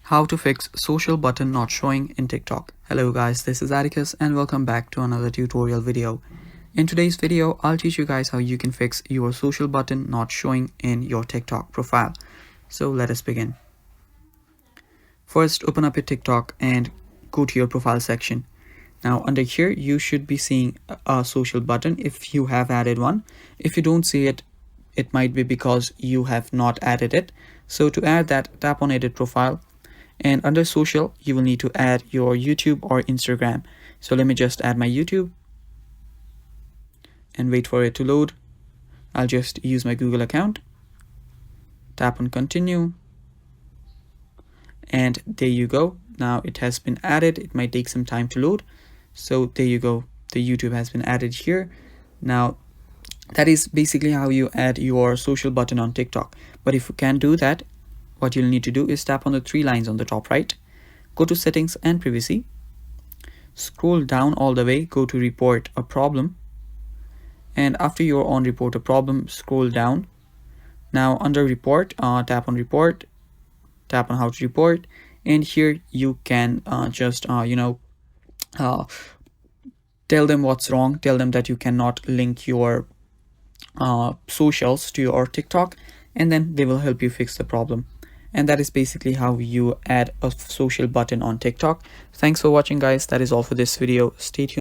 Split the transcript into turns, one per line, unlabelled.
How to fix social button not showing in TikTok. Hello guys, this is Atticus and welcome back to another tutorial video. In today's video, I'll teach you guys how you can fix your social button not showing in your TikTok profile. So let us begin. First, open up your TikTok and go to your profile section. Now under here, you should be seeing a social button if you have added one. If you don't see it, it might be because you have not added it. So to add that, tap on edit profile. And under social, you will need to add your YouTube or Instagram. So let me just add my YouTube and wait for it to load. I'll just use my Google account. Tap on continue. And there you go. Now it has been added. It might take some time to load. So there you go. The YouTube has been added here. Now that is basically how you add your social button on TikTok. But if you can't do that, what you'll need to do is tap on the three lines on the top right, go to settings and privacy, scroll down all the way, go to report a problem, and after you're on report a problem, scroll down. Now under report, tap on report, tap on how to report, and here you can tell them what's wrong, tell them that you cannot link your socials to your TikTok, and then they will help you fix the problem. And that is basically how you add a social button on TikTok. Thanks for watching guys. That is all for this video. Stay tuned.